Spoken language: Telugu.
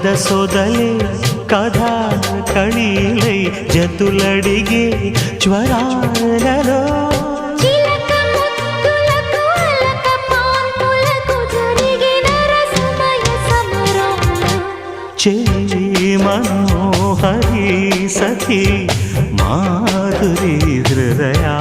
కథ సొదలే కథా కళీలై జతులడిగే జ్వరాలలో చెలి మనోహరి సఖి మాధురి హృదయా